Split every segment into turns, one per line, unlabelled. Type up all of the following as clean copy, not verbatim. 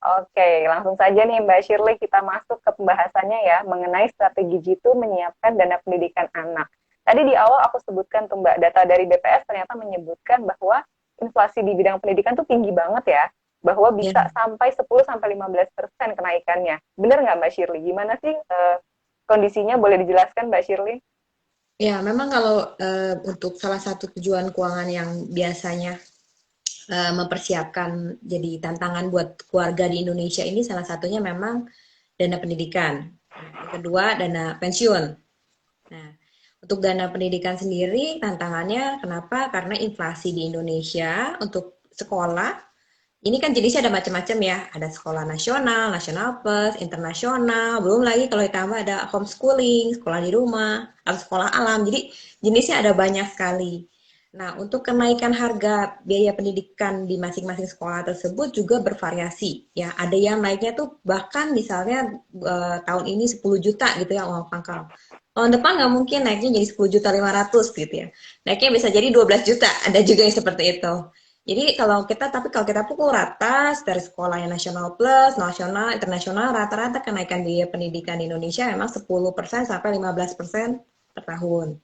Oke, langsung saja nih Mbak Shirley kita masuk ke pembahasannya ya mengenai strategi Jitu menyiapkan dana pendidikan anak. Tadi di awal aku sebutkan tuh Mbak, data dari BPS ternyata menyebutkan bahwa inflasi di bidang pendidikan tuh tinggi banget ya, bahwa
Ya,
bisa sampai 10-15% kenaikannya. Benar nggak Mbak Shirley? Gimana sih kondisinya? Boleh dijelaskan Mbak Shirley?
ya memang kalau untuk salah satu tujuan keuangan yang biasanya mempersiapkan jadi tantangan buat keluarga di Indonesia ini salah satunya memang dana pendidikan. Nah, yang kedua dana pensiun. Nah, untuk dana pendidikan sendiri tantangannya kenapa? Karena inflasi di Indonesia untuk sekolah ini kan jenisnya ada macam-macam ya. Ada sekolah nasional, nasional plus, internasional, belum lagi kalau ditambah ada homeschooling, sekolah di rumah, atau sekolah alam. Jadi jenisnya ada banyak sekali. Nah, untuk kenaikan harga biaya pendidikan di masing-masing sekolah tersebut juga bervariasi. Ya, ada yang naiknya tuh bahkan misalnya tahun ini 10 juta gitu ya uang pangkal. Tahun depan nggak mungkin naiknya jadi 10,5 juta gitu ya. Naiknya bisa jadi 12 juta, ada juga yang seperti itu. Jadi kalau kita pukul rata dari sekolah yang nasional plus, nasional, internasional, rata-rata kenaikan biaya pendidikan di Indonesia memang 10% sampai 15% per tahun.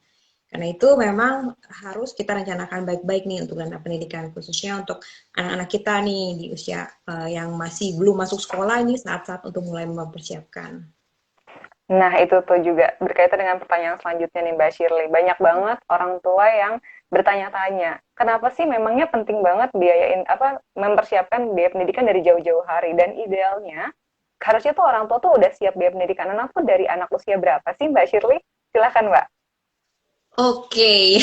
Karena itu memang harus kita rencanakan baik-baik nih untuk dana pendidikan, khususnya untuk anak-anak kita nih di usia yang masih belum masuk sekolah ini saat-saat untuk mulai mempersiapkan.
Nah, itu tuh juga berkaitan dengan pertanyaan selanjutnya nih Mbak Shirley. Banyak banget orang tua yang bertanya-tanya, kenapa sih memangnya penting banget biayain apa mempersiapkan biaya pendidikan dari jauh-jauh hari dan idealnya harusnya tuh orang tua tuh udah siap biaya pendidikan anak tuh dari anak usia berapa sih Mbak Shirley? Silakan Mbak.
Oke,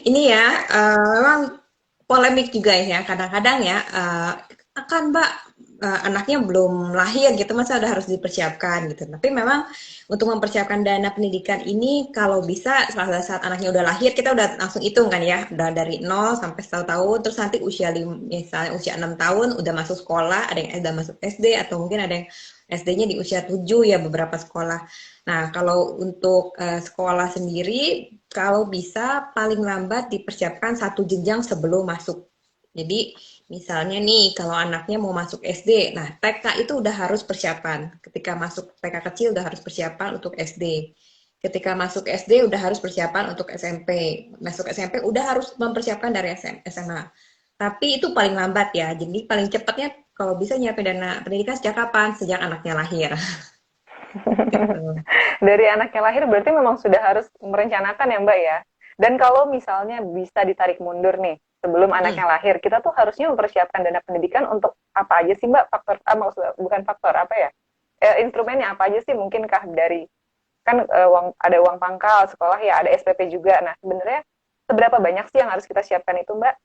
ini ya memang polemik juga ya kadang-kadang ya akan Mbak anaknya belum lahir gitu masa udah harus dipersiapkan gitu. Tapi memang untuk mempersiapkan dana pendidikan ini kalau bisa pada saat anaknya udah lahir kita udah langsung hitung kan ya udah dari 0 sampai 1 tahun terus nanti misalnya usia 6 tahun udah masuk sekolah ada yang udah masuk SD atau mungkin ada yang SD-nya di usia 7 ya beberapa sekolah. Nah, kalau untuk sekolah sendiri, kalau bisa paling lambat dipersiapkan satu jenjang sebelum masuk. Jadi, misalnya nih, kalau anaknya mau masuk SD, nah TK itu udah harus persiapan. Ketika masuk TK kecil udah harus persiapan untuk SD. Ketika masuk SD udah harus persiapan untuk SMP. Masuk SMP udah harus mempersiapkan dari SMA. Tapi itu paling lambat ya. Jadi paling cepatnya kalau bisa nyiapin dana pendidikan sejak kapan? Sejak anaknya lahir. Gitu.
Dari anaknya lahir berarti memang sudah harus merencanakan ya Mbak ya. Dan kalau misalnya bisa ditarik mundur nih, sebelum
Mm-mm.
anaknya lahir, kita tuh harusnya mempersiapkan dana pendidikan untuk apa aja sih Mbak? Faktor, maksud, bukan faktor apa ya? Instrumennya apa aja sih? Mungkinkah dari kan uang ada uang pangkal sekolah ya, ada SPP juga. Nah sebenarnya seberapa banyak sih yang harus kita siapkan itu Mbak?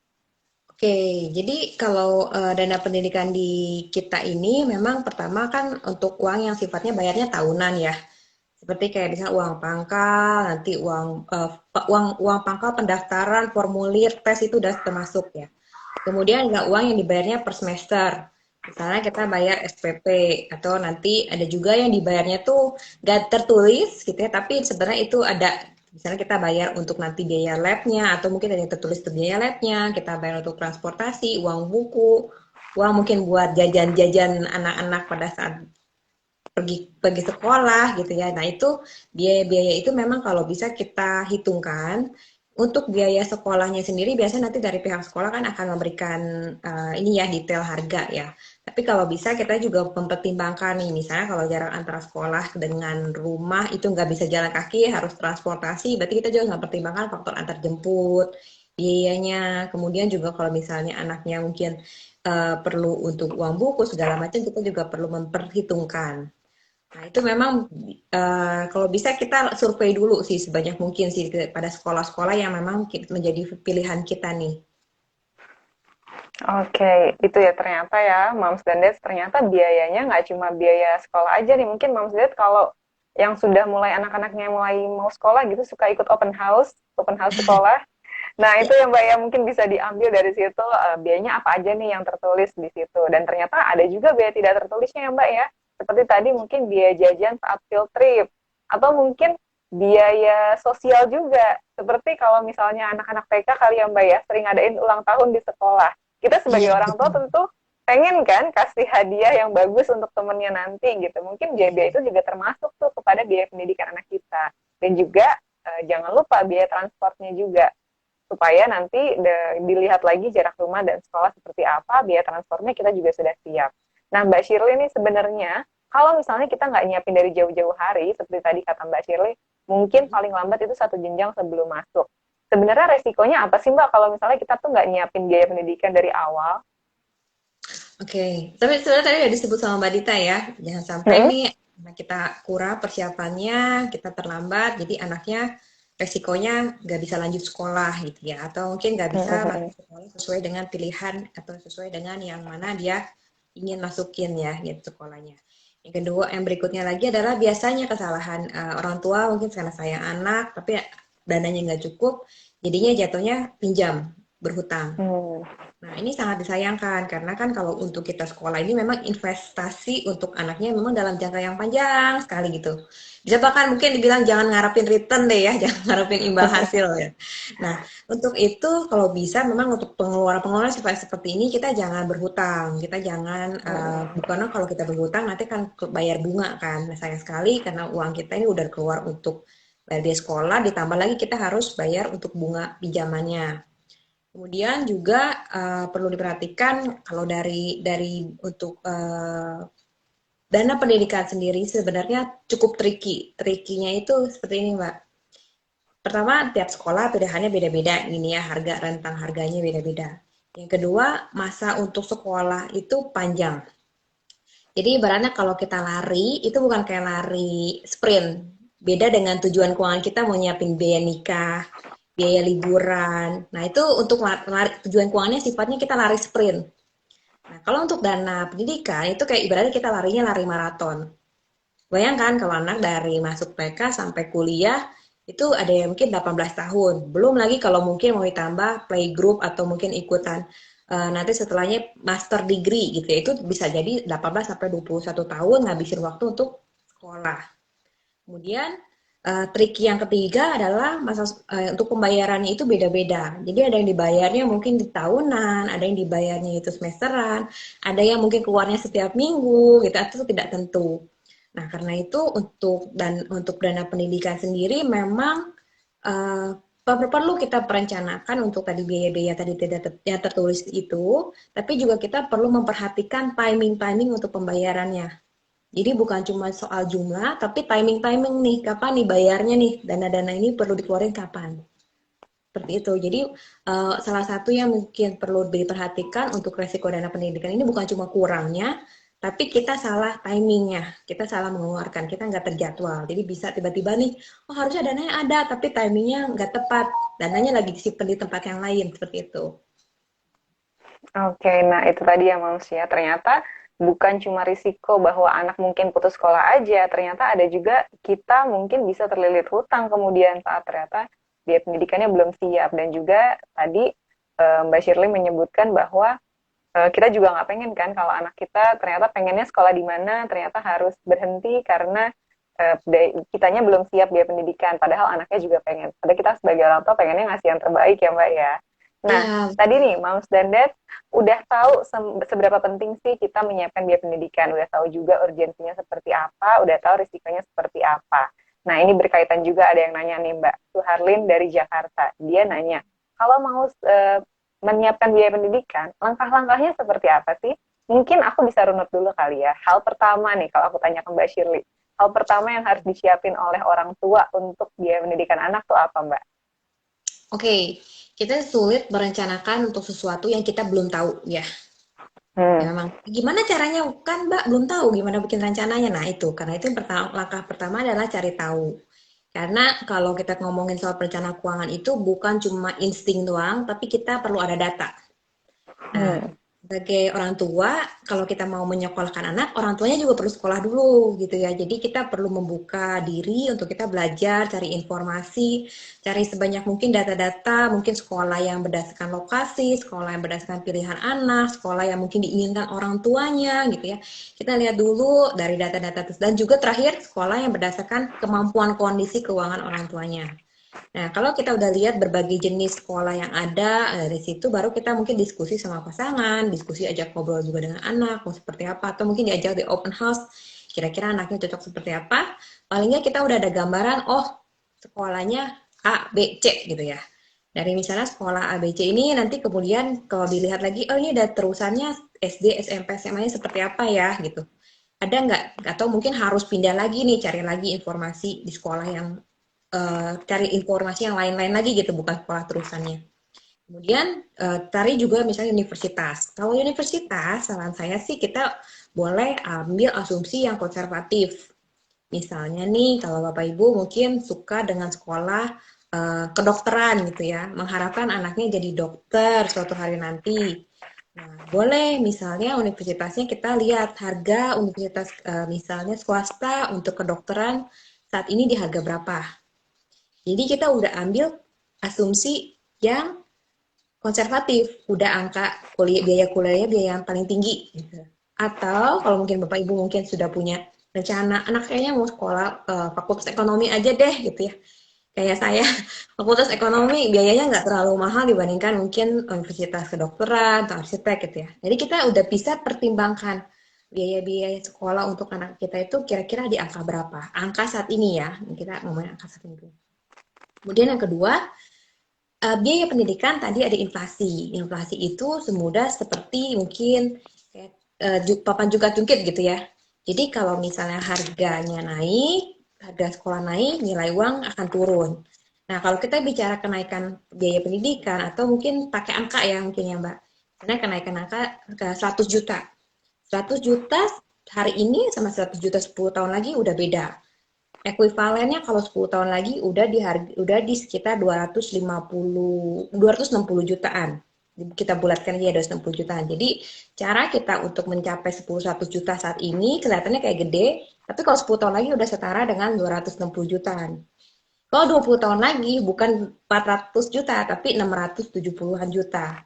Oke, jadi kalau dana pendidikan di kita ini memang pertama kan untuk uang yang sifatnya bayarnya tahunan ya. Seperti kayak misalnya uang pangkal, nanti uang pangkal pendaftaran, formulir, tes itu udah termasuk ya. Kemudian ada uang yang dibayarnya per semester. Misalnya kita bayar SPP atau nanti ada juga yang dibayarnya tuh gak tertulis gitu ya, tapi sebenarnya itu ada misalnya kita bayar untuk nanti biaya labnya atau mungkin ada yang tertulis untuk biaya labnya, kita bayar untuk transportasi, uang buku, uang mungkin buat jajan-jajan anak-anak pada saat pergi pergi sekolah gitu ya. Nah, itu biaya-biaya itu memang kalau bisa kita hitungkan. Untuk biaya sekolahnya sendiri biasanya nanti dari pihak sekolah kan akan memberikan ini ya detail harga ya. Tapi kalau bisa kita juga mempertimbangkan nih misalnya kalau jarak antara sekolah dengan rumah itu nggak bisa jalan kaki harus transportasi, berarti kita juga nggak pertimbangkan faktor antar jemput, biayanya. Kemudian juga kalau misalnya anaknya mungkin perlu untuk uang buku segala macam kita juga perlu memperhitungkan. Nah, itu memang kalau bisa kita survei dulu sih sebanyak mungkin sih pada sekolah-sekolah yang memang menjadi pilihan kita nih.
Oke, itu ya ternyata ya, Moms dan Dads ternyata biayanya nggak cuma biaya sekolah aja nih. Mungkin Moms dan Dads kalau yang sudah mulai anak-anaknya mulai mau sekolah gitu suka ikut open house sekolah. Nah
Ya,
itu ya Mbak ya mungkin bisa diambil dari situ biayanya apa aja nih yang tertulis di situ. Dan ternyata ada juga biaya tidak tertulisnya ya Mbak ya. Seperti tadi mungkin biaya jajan saat field trip atau mungkin biaya sosial juga. Seperti kalau misalnya anak-anak TK kali ya Mbak ya sering ngadain ulang tahun di sekolah, kita sebagai
iya
orang tua
betul.
tentu pengen kan kasih hadiah yang bagus untuk temennya nanti gitu. Mungkin biaya-biaya
Iya.
itu juga termasuk tuh kepada biaya pendidikan anak kita. Dan juga jangan lupa biaya transportnya juga supaya nanti dilihat lagi jarak rumah dan sekolah seperti apa, biaya transportnya kita juga sudah siap. Nah, Mbak Shirley ini sebenarnya kalau misalnya kita nggak nyiapin dari jauh-jauh hari, seperti tadi kata Mbak Shirley, mungkin
Mhm.
paling lambat itu 1 jenjang sebelum masuk. Sebenarnya resikonya apa sih Mbak kalau misalnya kita tuh nggak nyiapin biaya pendidikan dari awal?
Oke, tapi sebenarnya tadi udah disebut sama Mbak Dita ya, jangan sampai
Hmm?
nih anak kita kurang persiapannya, kita terlambat, jadi anaknya resikonya nggak bisa lanjut sekolah gitu ya, atau mungkin nggak
Hmm,
bisa
hmm,
masuk
hmm.
sekolah sesuai dengan pilihan atau sesuai dengan yang mana dia ingin masukin ya gitu sekolahnya. Yang kedua, yang berikutnya lagi adalah biasanya kesalahan orang tua mungkin karena sayang anak, tapi dananya nggak cukup, jadinya jatuhnya pinjam, berhutang.
Hmm.
Nah, ini sangat disayangkan karena kan kalau untuk kita sekolah ini memang investasi untuk anaknya memang dalam jangka yang panjang sekali gitu. Bisa bahkan mungkin dibilang jangan ngarepin return deh ya, jangan ngarepin imbal hasil ya. Nah, untuk itu kalau bisa memang untuk pengeluaran-pengeluaran seperti ini kita jangan berhutang, kita jangan bukan kalau kita berhutang nanti kan bayar bunga kan. Nah, sayang sekali karena uang kita ini udah keluar untuk bayar biaya sekolah, ditambah lagi kita harus bayar untuk bunga pinjamannya. Kemudian juga perlu diperhatikan kalau dari untuk dana pendidikan sendiri sebenarnya cukup tricky. Trikinya itu seperti ini, Mbak. Pertama, tiap sekolah pilihannya beda-beda ini ya, harga rentang harganya beda-beda. Yang kedua, masa untuk sekolah itu panjang. Jadi ibaratnya kalau kita lari, itu bukan kayak lari sprint. Beda dengan tujuan keuangan kita mau nyiapin biaya nikah, biaya liburan. Nah, itu untuk tujuan keuangannya sifatnya kita lari sprint. Nah, kalau untuk dana pendidikan itu kayak ibaratnya kita larinya lari maraton. Bayangkan kalau anak dari masuk TK sampai kuliah itu ada yang mungkin 18 tahun. Belum lagi kalau mungkin mau ditambah playgroup atau mungkin ikutan nanti setelahnya master degree gitu ya. Itu bisa jadi 18 sampai 21 tahun ngabisin waktu untuk sekolah. Kemudian trik yang ketiga adalah untuk pembayarannya itu beda-beda. Jadi ada yang dibayarnya mungkin di tahunan, ada yang dibayarnya itu semesteran, ada yang mungkin keluarnya setiap minggu gitu, itu tidak tentu. Nah, karena itu untuk dana pendidikan sendiri memang eh, perlu kita perencanakan untuk tadi biaya-biaya tadi tidak yang tertulis itu, tapi juga kita perlu memperhatikan timing-timing untuk pembayarannya. Jadi bukan cuma soal jumlah, tapi timing-timing nih, kapan nih bayarnya nih, dana-dana ini perlu dikeluarin kapan. Seperti itu. Jadi salah satu yang mungkin perlu diperhatikan untuk resiko dana pendidikan ini bukan cuma kurangnya, tapi kita salah timingnya, kita salah mengeluarkan, kita nggak terjadwal. Jadi bisa tiba-tiba nih, oh harusnya dananya ada, tapi timingnya nggak tepat, dananya lagi disimpan di tempat yang lain, seperti itu.
Oke, nah itu tadi ya manusia. Ternyata bukan cuma risiko bahwa anak mungkin putus sekolah aja, ternyata ada juga kita mungkin bisa terlilit hutang kemudian saat ternyata biaya pendidikannya belum siap. Dan juga tadi Mbak Shirley menyebutkan bahwa kita juga nggak pengen kan kalau anak kita ternyata pengennya sekolah di mana, ternyata harus berhenti karena kitanya belum siap biaya pendidikan, padahal anaknya juga pengen. Padahal kita sebagai orang tua pengennya ngasih yang terbaik ya Mbak ya. Nah,
Ya,
tadi
betul.
nih Moms dan Dad udah tahu seberapa penting sih kita menyiapkan biaya pendidikan, udah tahu juga urgensinya seperti apa, udah tahu risikonya seperti apa. Nah, ini berkaitan juga ada yang nanya nih Mbak Suharlin dari Jakarta. Dia nanya, kalau mau menyiapkan biaya pendidikan, langkah-langkahnya seperti apa sih? Mungkin aku bisa runut dulu kali ya. Hal pertama nih, kalau aku tanya ke Mbak Shirley, hal pertama yang harus disiapin oleh orang tua untuk biaya pendidikan anak tuh apa, Mbak?
Oke, kita sulit merencanakan untuk sesuatu yang kita belum tahu ya. Ya
Hmm.
memang. Gimana caranya? Kan Mbak belum tahu gimana bikin rencananya. Nah itu, karena itu yang langkah pertama adalah cari tahu. Karena kalau kita ngomongin soal perencanaan keuangan itu bukan cuma insting doang, tapi kita perlu ada data. Nah,
Hmm.
sebagai orang tua, kalau kita mau menyekolahkan anak, orang tuanya juga perlu sekolah dulu gitu ya. Jadi kita perlu membuka diri untuk kita belajar, cari informasi, cari sebanyak mungkin data-data, mungkin sekolah yang berdasarkan lokasi, sekolah yang berdasarkan pilihan anak, sekolah yang mungkin diinginkan orang tuanya gitu ya. Kita lihat dulu dari data-data dan juga terakhir sekolah yang berdasarkan kemampuan kondisi keuangan orang tuanya. Nah, kalau kita udah lihat berbagai jenis sekolah yang ada, dari situ baru kita mungkin diskusi sama pasangan, diskusi ajak ngobrol juga dengan anak, mau seperti apa, atau mungkin diajak di open house, kira-kira anaknya cocok seperti apa. Palingnya kita udah ada gambaran, oh sekolahnya A, B, C gitu ya. Dari misalnya sekolah A, B, C ini nanti kemudian kalau dilihat lagi, oh ini ada terusannya SD, SMP, SMA-nya seperti apa ya gitu. Ada nggak? Atau mungkin harus pindah lagi nih, cari lagi informasi di sekolah yang cari informasi yang lain-lain lagi gitu, bukan sekolah terusannya. Kemudian cari juga misalnya universitas. Kalau universitas, saran saya sih kita boleh ambil asumsi yang konservatif. Misalnya nih, kalau Bapak Ibu mungkin suka dengan sekolah kedokteran gitu ya, mengharapkan anaknya jadi dokter suatu hari nanti. Nah, boleh misalnya universitasnya kita lihat harga universitas misalnya swasta untuk kedokteran saat ini di harga berapa. Jadi kita udah ambil asumsi yang konservatif, udah angka biaya kuliahnya biaya yang paling tinggi. Gitu. Atau kalau mungkin Bapak Ibu mungkin sudah punya rencana, anak kayaknya mau sekolah fakultas ekonomi aja deh gitu ya. Kayak saya, fakultas ekonomi biayanya nggak terlalu mahal dibandingkan mungkin universitas kedokteran atau arsitek gitu ya. Jadi kita udah bisa pertimbangkan biaya-biaya sekolah untuk anak kita itu kira-kira di angka berapa. Angka saat ini ya, kita ngomongin angka saat ini dulu. Kemudian yang kedua, biaya pendidikan tadi ada inflasi. Inflasi itu semudah seperti mungkin papan juga jungkit gitu ya. Jadi kalau misalnya harganya naik, harga sekolah naik, nilai uang akan turun. Nah, kalau kita bicara kenaikan biaya pendidikan atau mungkin pakai angka ya mungkin ya Mbak. Misalnya kenaikan angka ke 100 juta. 100 juta hari ini sama 100 juta 10 tahun lagi udah beda. Ekuivalennya kalau 10 tahun lagi udah di sekitar 260 jutaan. Kita bulatkan aja 260 jutaan. Jadi cara kita untuk mencapai 10 100 juta saat ini kelihatannya kayak gede, tapi kalau 10 tahun lagi udah setara dengan 260 jutaan. Kalau 20 tahun lagi bukan 400 juta tapi 670-an juta.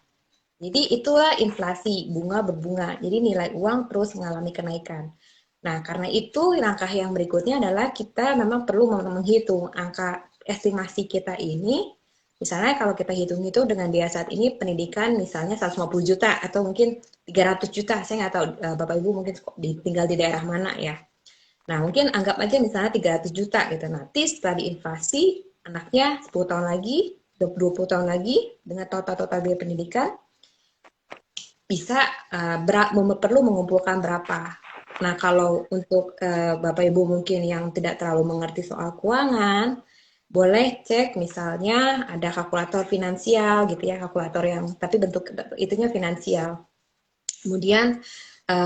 Jadi itulah inflasi, bunga berbunga. Jadi nilai uang terus mengalami kenaikan. Nah, karena itu langkah yang berikutnya adalah kita memang perlu menghitung angka estimasi kita ini. Misalnya kalau kita hitung itu dengan biaya saat ini pendidikan misalnya 150 juta atau mungkin 300 juta. Saya nggak tahu Bapak Ibu mungkin tinggal di daerah mana ya. Nah, mungkin anggap aja misalnya 300 juta gitu. Nanti setelah diinflasi, anaknya 10 tahun lagi, 20 tahun lagi dengan total-total biaya pendidikan bisa perlu mengumpulkan berapa. Nah, kalau untuk Bapak Ibu mungkin yang tidak terlalu mengerti soal keuangan, boleh cek misalnya ada kalkulator finansial gitu ya, kalkulator yang tapi bentuk itunya finansial. Kemudian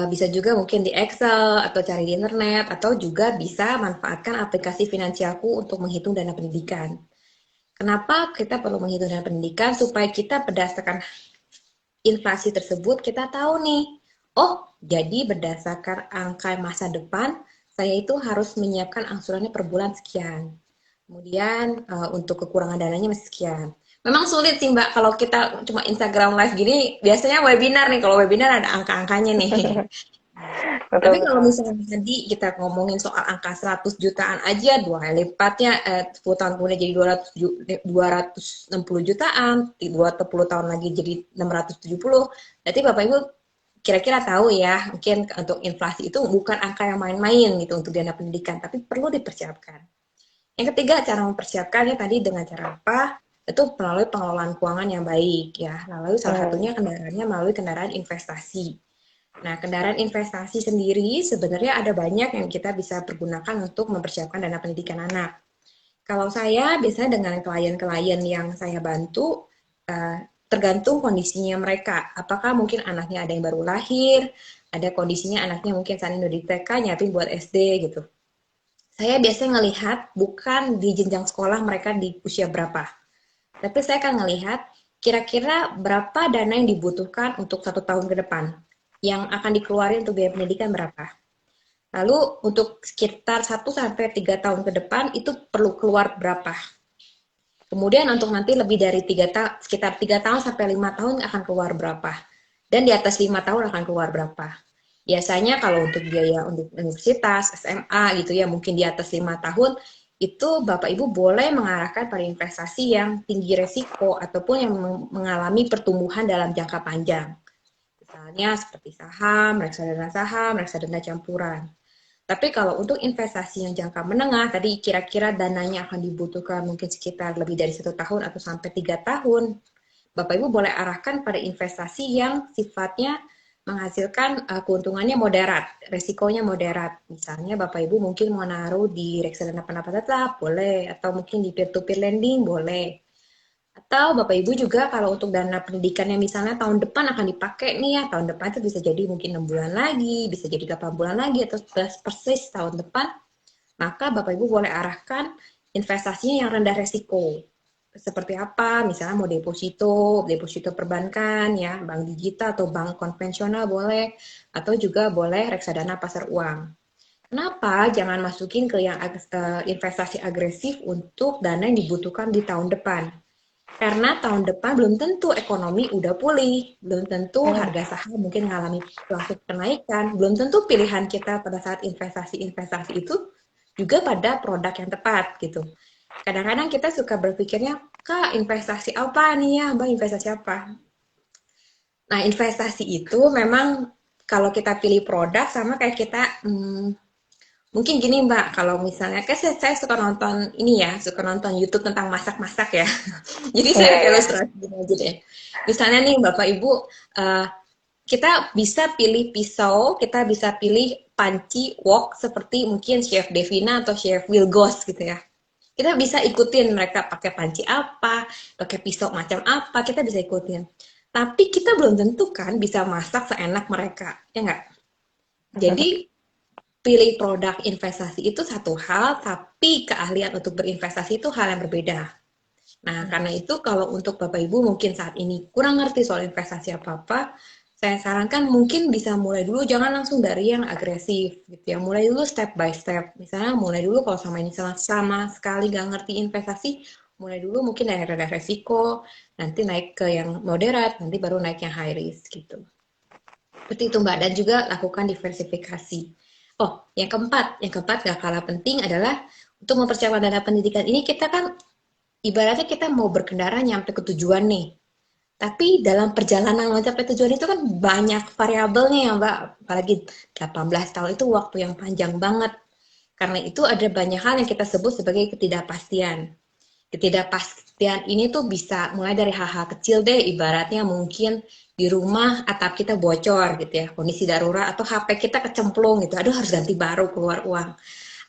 bisa juga mungkin di Excel atau cari di internet atau juga bisa manfaatkan aplikasi finansialku untuk menghitung dana pendidikan. Kenapa kita perlu menghitung dana pendidikan? Supaya kita berdasarkan inflasi tersebut kita tahu nih, oh jadi berdasarkan angka masa depan, saya itu harus menyiapkan angsurannya per bulan sekian. Kemudian untuk kekurangan dananya masih sekian. Memang sulit sih Mbak, kalau kita cuma Instagram live gini, biasanya webinar nih, kalau webinar ada angka-angkanya nih. Tapi
Betul
kalau
betul.
misalnya tadi kita ngomongin soal angka 100 jutaan aja, dua kali lipatnya 10 tahun kemudian jadi 260 jutaan, 20 tahun lagi jadi 670. Berarti Bapak Ibu kira-kira tahu ya, mungkin untuk inflasi itu bukan angka yang main-main gitu untuk dana pendidikan, tapi perlu dipersiapkan. Yang ketiga, cara mempersiapkannya tadi dengan cara apa? Itu melalui pengelolaan keuangan yang baik ya. Lalu salah
Hmm.
satunya kendaraannya melalui kendaraan investasi. Nah, kendaraan investasi sendiri sebenarnya ada banyak yang kita bisa pergunakan untuk mempersiapkan dana pendidikan anak. Kalau saya biasanya dengan klien-klien yang saya bantu, tergantung kondisinya mereka. Apakah mungkin anaknya ada yang baru lahir, ada kondisinya anaknya mungkin saat ini udah di TK, nyiapin buat SD gitu. Saya biasanya ngelihat bukan di jenjang sekolah mereka di usia berapa, tapi saya akan ngelihat kira-kira berapa dana yang dibutuhkan untuk 1 tahun ke depan, yang akan dikeluarkan untuk biaya pendidikan berapa. Lalu untuk sekitar 1 sampai 3 tahun ke depan itu perlu keluar berapa. Kemudian untuk nanti lebih dari sekitar 3 tahun sampai 5 tahun akan keluar berapa. Dan di atas 5 tahun akan keluar berapa. Biasanya kalau untuk biaya untuk universitas, SMA gitu ya, mungkin di atas 5 tahun, itu Bapak Ibu boleh mengarahkan pada investasi yang tinggi resiko ataupun yang mengalami pertumbuhan dalam jangka panjang. Misalnya seperti saham, reksadana campuran. Tapi kalau untuk investasi yang jangka menengah, tadi kira-kira dananya akan dibutuhkan mungkin sekitar lebih dari 1 tahun atau sampai 3 tahun. Bapak Ibu boleh arahkan pada investasi yang sifatnya menghasilkan keuntungannya moderat, resikonya moderat. Misalnya Bapak Ibu mungkin mau naruh di reksadana pendapatan tetap, boleh. Atau mungkin di peer-to-peer lending, boleh. Atau Bapak Ibu juga kalau untuk dana pendidikannya misalnya tahun depan akan dipakai nih ya, tahun depan itu bisa jadi mungkin 6 bulan lagi, bisa jadi 8 bulan lagi, atau persis tahun depan, maka Bapak Ibu boleh arahkan investasinya yang rendah resiko. Seperti apa? Misalnya mau deposito perbankan ya, bank digital atau bank konvensional boleh, atau juga boleh reksadana pasar uang. Kenapa jangan masukin ke yang investasi agresif untuk dana yang dibutuhkan di tahun depan? Karena tahun depan belum tentu ekonomi udah pulih, belum tentu harga saham mungkin mengalami suatu kenaikan, belum tentu pilihan kita pada saat investasi-investasi itu juga pada produk yang tepat gitu. Kadang-kadang kita suka berpikirnya, Kak, investasi apa nih ya, Bang, investasi apa? Nah, investasi itu memang kalau kita pilih produk sama kayak kita, mungkin gini Mbak, kalau misalnya, kan saya suka nonton ini ya, suka nonton YouTube tentang masak-masak ya. Jadi
Iya,
saya
iya.
ilustrasi gini aja deh. Misalnya nih Bapak Ibu, uh, kita bisa pilih pisau, kita bisa pilih panci, wok, seperti mungkin Chef Devina atau Chef Wilgos gitu ya. Kita bisa ikutin mereka pakai panci apa, pakai pisau macam apa, kita bisa ikutin. Tapi kita belum tentu kan bisa masak seenak mereka, ya nggak? Jadi pilih produk investasi itu satu hal, tapi keahlian untuk berinvestasi itu hal yang berbeda. Nah, karena itu kalau untuk Bapak Ibu mungkin saat ini kurang ngerti soal investasi apa-apa, saya sarankan mungkin bisa mulai dulu, jangan langsung dari yang agresif gitu ya. Mulai dulu step by step. Misalnya mulai dulu kalau sama ini sama sekali nggak ngerti investasi, mulai dulu mungkin dari rendah resiko, nanti naik ke yang moderat, nanti baru naik yang high risk gitu. Seperti itu Mbak, dan juga lakukan diversifikasi. Oh, yang keempat gak kalah penting adalah untuk mempersiapkan dana pendidikan ini kita kan ibaratnya kita mau berkendara nyampe ke tujuan nih. Tapi dalam perjalanan mencapai tujuan itu kan banyak variabelnya ya Mbak. Apalagi 18 tahun itu waktu yang panjang banget. Karena itu ada banyak hal yang kita sebut sebagai ketidakpastian. Ketidakpastian ini tuh bisa mulai dari hal-hal kecil deh, ibaratnya mungkin di rumah atap kita bocor gitu ya, kondisi darurat, atau HP kita kecemplung gitu, aduh harus ganti baru, keluar uang.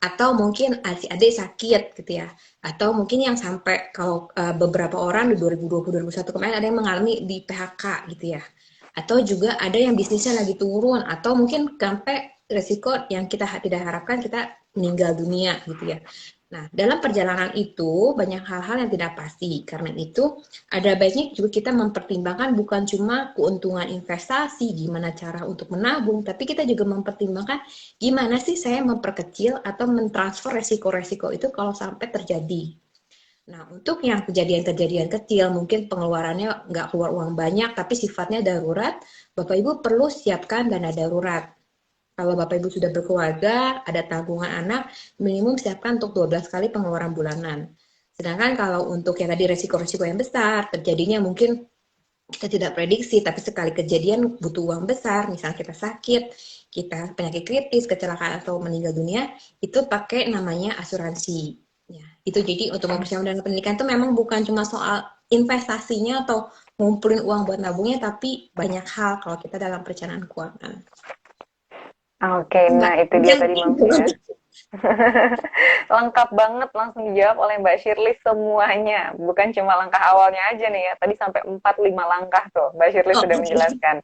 Atau mungkin adik-adik sakit gitu ya, atau mungkin yang sampai kalau beberapa orang di 2020-2021 kemarin ada yang mengalami di PHK gitu ya, atau juga ada yang bisnisnya lagi turun, atau mungkin sampai resiko yang kita tidak harapkan kita meninggal dunia gitu ya. Nah, dalam perjalanan itu banyak hal-hal yang tidak pasti. Karena itu ada baiknya juga kita mempertimbangkan bukan cuma keuntungan investasi, gimana cara untuk menabung, tapi kita juga mempertimbangkan gimana sih saya memperkecil atau mentransfer resiko-resiko itu kalau sampai terjadi. Nah, untuk yang kejadian-kejadian kecil, mungkin pengeluarannya nggak keluar uang banyak, tapi sifatnya darurat, Bapak Ibu perlu siapkan dana darurat. Kalau Bapak Ibu sudah berkeluarga, ada tabungan anak, minimum siapkan untuk 12 kali pengeluaran bulanan. Sedangkan kalau untuk yang tadi resiko-resiko yang besar, terjadinya mungkin kita tidak prediksi, tapi sekali kejadian butuh uang besar, misalnya kita sakit, kita penyakit kritis, kecelakaan atau meninggal dunia, itu pakai namanya asuransi. Ya, itu jadi untuk mempersiapkan dana pendidikan itu memang bukan cuma soal investasinya atau ngumpulin uang buat nabungnya, tapi banyak hal kalau kita dalam perencanaan keuangan.
Oke,
Mbak,
nah itu dia
panjang
tadi
nih.
Moms ya. Lengkap banget langsung dijawab oleh Mbak Shirley semuanya. Bukan cuma langkah awalnya aja nih ya. Tadi sampai 4-5 langkah tuh Mbak Shirley
Oh,
sudah
oke.
menjelaskan.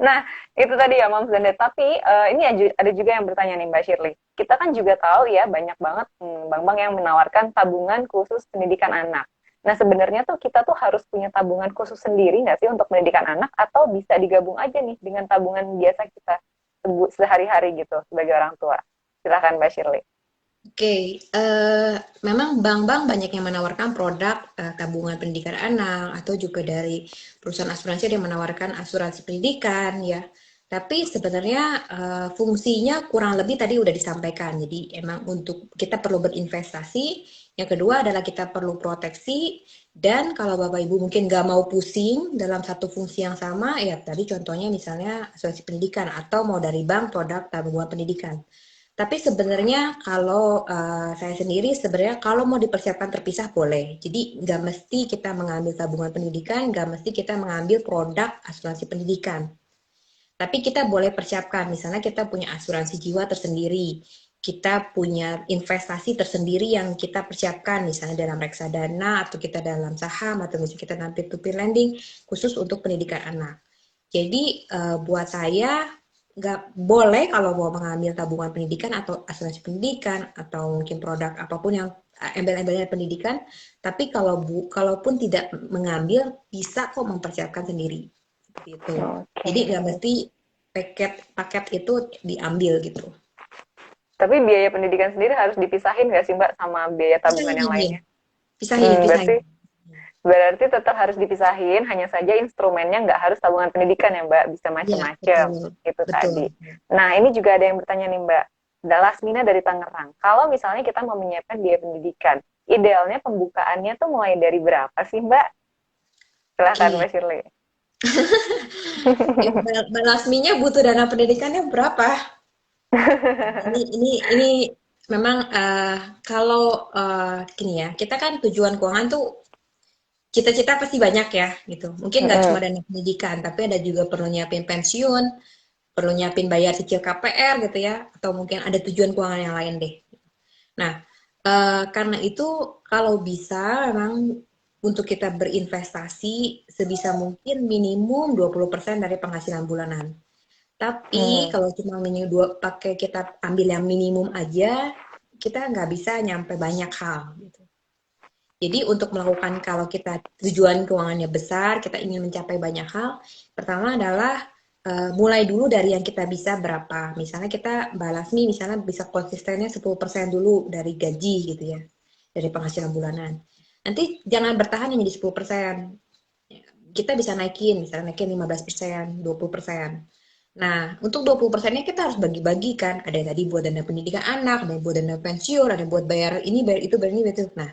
Nah, itu tadi ya Moms dan Dad. Tapi ini ada juga yang bertanya nih Mbak Shirley. Kita kan juga tahu ya banyak banget bank-bank yang menawarkan tabungan khusus pendidikan anak. Nah, sebenarnya tuh kita tuh harus punya tabungan khusus sendiri nggak sih untuk pendidikan anak atau bisa digabung aja nih dengan tabungan biasa kita sehari-hari gitu sebagai orang tua? Silakan Mbak Shirley.
Oke, memang bank-bank banyak yang menawarkan produk tabungan pendidikan anak atau juga dari perusahaan asuransi yang menawarkan asuransi pendidikan ya. Tapi sebenarnya fungsinya kurang lebih tadi udah disampaikan. Jadi emang untuk kita perlu berinvestasi. Yang kedua adalah kita perlu proteksi. Dan kalau Bapak Ibu mungkin nggak mau pusing dalam satu fungsi yang sama, ya tadi contohnya misalnya asuransi pendidikan atau mau dari bank produk tabungan pendidikan. Tapi sebenarnya kalau saya sendiri sebenarnya kalau mau dipersiapkan terpisah boleh. Jadi nggak mesti kita mengambil tabungan pendidikan, nggak mesti kita mengambil produk asuransi pendidikan. Tapi kita boleh persiapkan, misalnya kita punya asuransi jiwa tersendiri, kita punya investasi tersendiri yang kita persiapkan, misalnya dalam reksadana, atau kita dalam saham, atau misalnya kita dalam peer-to-peer lending, khusus untuk pendidikan anak. Jadi buat saya nggak boleh kalau mau mengambil tabungan pendidikan atau asuransi pendidikan atau mungkin produk apapun yang embel-embelnya pendidikan, tapi kalaupun tidak mengambil bisa kok mempersiapkan sendiri seperti itu.
Oke.
Jadi nggak mesti paket itu diambil gitu.
Tapi biaya pendidikan sendiri harus dipisahin nggak sih Mbak sama biaya tabungan yang
Pisahin,
lainnya?
pisahin, pisahin.
Berarti berarti tetap harus dipisahin, hanya saja instrumennya nggak harus tabungan pendidikan ya Mbak, bisa
Iya,
macam-macam
betul,
itu
betul.
tadi. Nah ini juga ada yang bertanya nih Mbak, Lasmina dari Tangerang. Kalau misalnya kita mau menyiapkan biaya pendidikan, idealnya pembukaannya tuh mulai dari berapa sih Mbak? Silahkan
Oke,
Mbak Shirley.
balasminya butuh dana pendidikannya berapa? Ini memang kalau gini ya, kita kan tujuan keuangan tuh cita-cita pasti banyak ya gitu. Mungkin nggak cuma
Mm-mm.
dana pendidikan, tapi ada juga perlu nyiapin pensiun, perlu nyiapin bayar cicil KPR gitu ya, atau mungkin ada tujuan keuangan yang lain deh. Nah, karena itu kalau bisa memang untuk kita berinvestasi sebisa mungkin minimum 20% dari penghasilan bulanan. Tapi
Hmm.
kalau cuma pakai kita ambil yang minimum aja, kita nggak bisa nyampe banyak hal gitu. Jadi untuk melakukan kalau kita tujuan keuangannya besar, kita ingin mencapai banyak hal, pertama adalah mulai dulu dari yang kita bisa berapa. Misalnya kita balas nih, misalnya bisa konsistennya 10% dulu dari gaji gitu ya, dari penghasilan bulanan. Nanti jangan bertahan hanya di 10%. Kita bisa naikin, misalnya naikin 15%, 20%. Nah, untuk 20%-nya kita harus bagi-bagi kan. Ada yang tadi buat dana pendidikan anak, ada yang buat dana pensiun, ada yang buat bayar ini, bayar itu, bayar ini, bayar itu. Nah,